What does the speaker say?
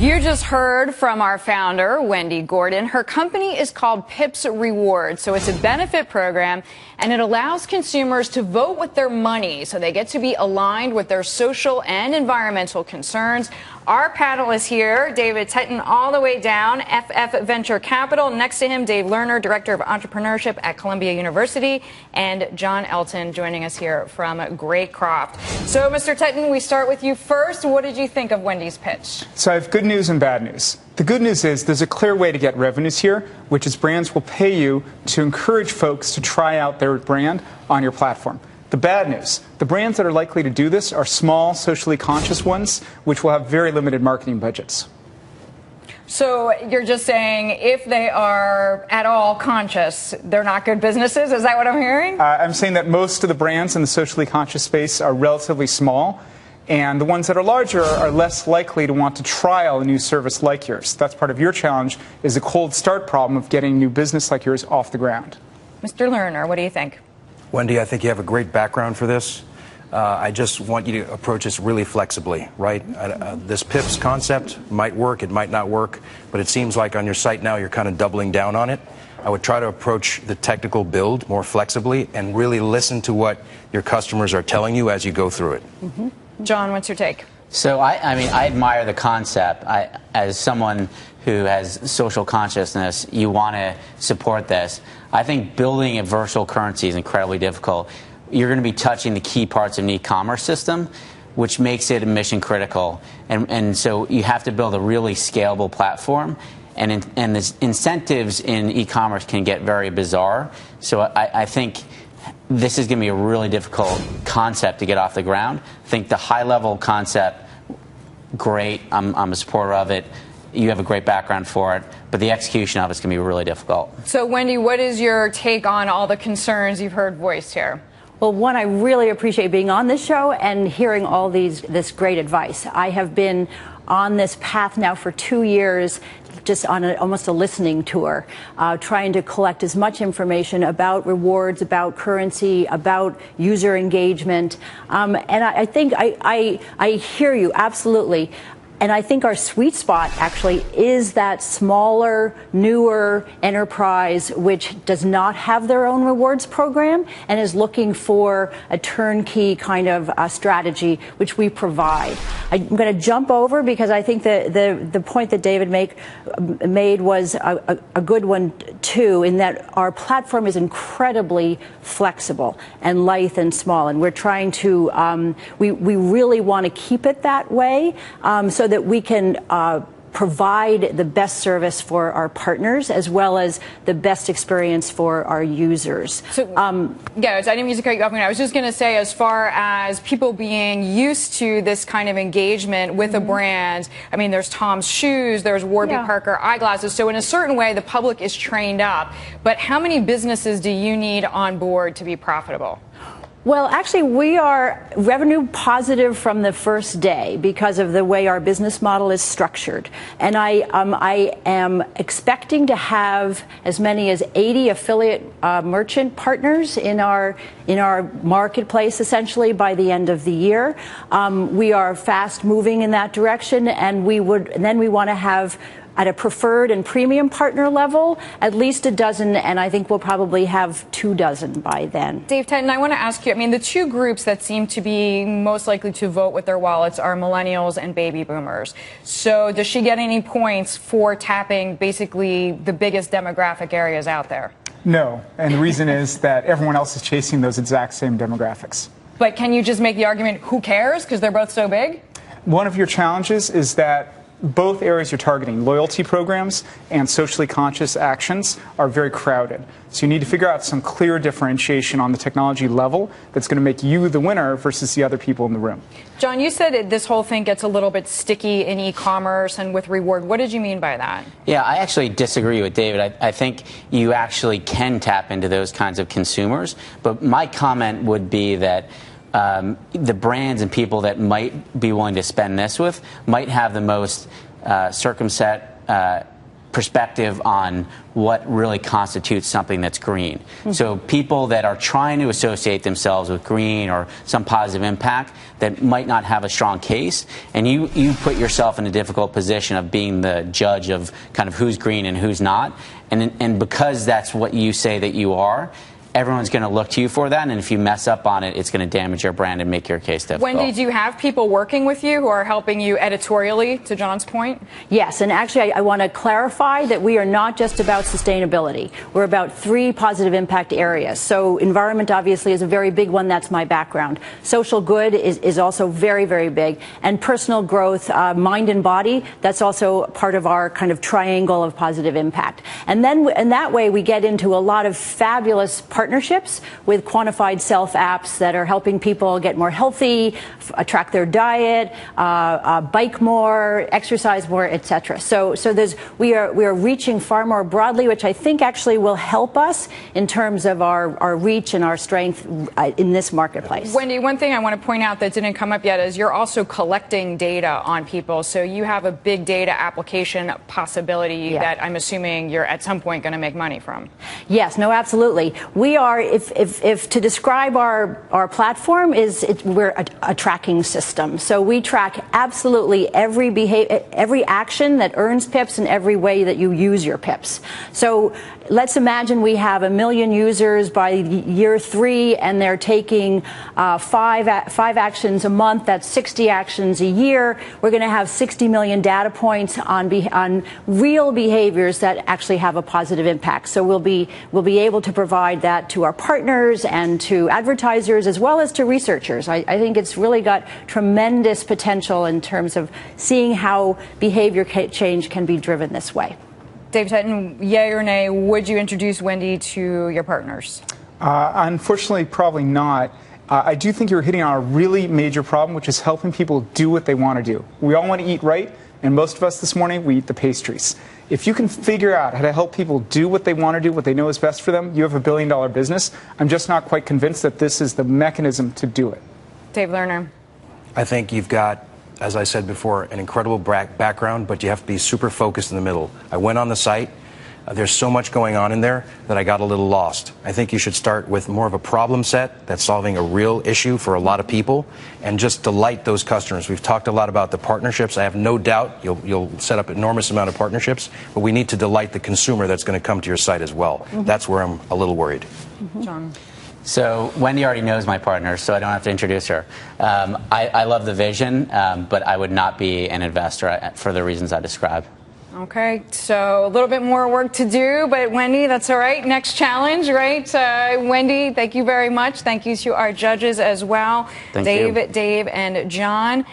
You just heard from our founder, Wendy Gordon. Her company is called Pips Rewards. So it's a benefit program, and it allows consumers to vote with their money. So they get to be aligned with their social and environmental concerns. Our panel is here. David Teten, all the way down, FF Venture Capital. Next to him, Dave Lerner, Director of Entrepreneurship at Columbia University, and John Elton joining us here from Greycroft. So, Mr. Teten, we start with you first. What did you think of Wendy's pitch? So I have good news and bad news. The good news is there's a clear way to get revenues here, which is brands will pay you to encourage folks to try out their brand on your platform. The bad news, the brands that are likely to do this are small, socially conscious ones, which will have very limited marketing budgets. So you're just saying if they are at all conscious, they're not good businesses? Is that what I'm hearing? I'm saying that most of the brands in the socially conscious space are relatively small, and the ones that are larger are less likely to want to trial a new service like yours. That's part of your challenge, is the cold start problem of getting a new business like yours off the ground. Mr. Lerner, what do you think? Wendy, I think you have a great background for this. I just want you to approach this really flexibly, right? This PIPS concept might work, it might not work, but it seems like on your site now you're kind of doubling down on it. I would try to approach the technical build more flexibly and really listen to what your customers are telling you as you go through it. Mm-hmm. John, what's your take? So, I mean, I admire the concept. As someone who has social consciousness, you want to support this. I think building a virtual currency is incredibly difficult. You're going to be touching the key parts of an e-commerce system, which makes it mission critical. And so you have to build a really scalable platform. And the incentives in e-commerce can get very bizarre. So I think this is going to be a really difficult concept to get off the ground. I think the high-level concept, great. I'm a supporter of it. You have a great background for it, but the execution of it's going to be really difficult. So, Wendy, what is your take on all the concerns you've heard voiced here? Well, one, I really appreciate being on this show and hearing all this great advice. I have been on this path now for 2 years, just on almost a listening tour, trying to collect as much information about rewards, about currency, about user engagement. And I think I hear you, absolutely. And I think our sweet spot actually is that smaller, newer enterprise which does not have their own rewards program and is looking for a turnkey kind of strategy, which we provide. I'm going to jump over because I think the point that David made was a good one too, in that our platform is incredibly flexible and lithe and small, and we're trying to we really want to keep it that way, so that we can provide the best service for our partners as well as the best experience for our users. So, yeah, I didn't mean to cut you off. I was just going to say, as far as people being used to this kind of engagement with a brand, I mean, there's Tom's Shoes, there's Warby Parker eyeglasses. So in a certain way, the public is trained up. But how many businesses do you need on board to be profitable? Well, actually, we are revenue positive from the first day because of the way our business model is structured. And I am expecting to have as many as 80 affiliate merchant partners in our marketplace, essentially, by the end of the year. We are fast moving in that direction, and then we want to have, at a preferred and premium partner level, at least a dozen, and I think we'll probably have 24 by then. Dave Teten, I want to ask you, I mean, the two groups that seem to be most likely to vote with their wallets are millennials and baby boomers. So does she get any points for tapping basically the biggest demographic areas out there? No, and the reason is that everyone else is chasing those exact same demographics. But can you just make the argument, who cares, because they're both so big? One of your challenges is that both areas you're targeting, loyalty programs and socially conscious actions, are very crowded. So you need to figure out some clear differentiation on the technology level that's going to make you the winner versus the other people in the room. John, you said this whole thing gets a little bit sticky in e-commerce and with reward. What did you mean by that? Yeah, I actually disagree with David. I think you actually can tap into those kinds of consumers. But my comment would be that the brands and people that might be willing to spend this with might have the most circumspect perspective on what really constitutes something that's green. So people that are trying to associate themselves with green or some positive impact that might not have a strong case, and you put yourself in a difficult position of being the judge of kind of who's green and who's not, and because that's what you say that you are, everyone's going to look to you for that, and if you mess up on it, it's going to damage your brand and make your case difficult. Wendy, do you have people working with you who are helping you editorially, to John's point? Yes, and actually I want to clarify that we are not just about sustainability. We're about 3 positive impact areas. So environment obviously is a very big one. That's my background. Social good is also very, very big. And personal growth, mind and body, that's also part of our kind of triangle of positive impact. And then in that way we get into a lot of fabulous partnerships with quantified self apps that are helping people get more healthy, track their diet, bike more, exercise more, etc. So we are reaching far more broadly, which I think actually will help us in terms of our reach and our strength in this marketplace. Wendy, one thing I want to point out that didn't come up yet is you're also collecting data on people. So you have a big data application possibility that I'm assuming you're at some point going to make money from. Yes, no, absolutely. We are, if to describe our platform, we're a tracking system. So we track absolutely every action that earns pips and every way that you use your pips. So let's imagine we have 1 million users by year 3, and they're taking 5 actions a month. That's 60 actions a year. We're going to have 60 million data points on real behaviors that actually have a positive impact. So we'll be able to provide that to our partners and to advertisers as well as to researchers. I think it's really got tremendous potential in terms of seeing how behavior change can be driven this way. Dave Teten, yay or nay, would you introduce Wendy to your partners? Unfortunately, probably not. I do think you're hitting on a really major problem, which is helping people do what they want to do. We all want to eat right, and most of us this morning, we eat the pastries. If you can figure out how to help people do what they want to do, what they know is best for them, you have $1 billion business. I'm just not quite convinced that this is the mechanism to do it. Dave Lerner. I think you've got, as I said before, an incredible background, but you have to be super focused in the middle. I went on the site. There's so much going on in there that I got a little lost. I think you should start with more of a problem set that's solving a real issue for a lot of people and just delight those customers. We've talked a lot about the partnerships. I have no doubt you'll set up an enormous amount of partnerships, but we need to delight the consumer that's going to come to your site as well. That's where I'm a little worried. John. So Wendy already knows my partner, so I don't have to introduce her. I love the vision, but I would not be an investor for the reasons I described. Okay, so a little bit more work to do, but Wendy, that's all right. Next challenge, right? Wendy, thank you very much. Thank you to our judges as well. Thank you. Dave and John.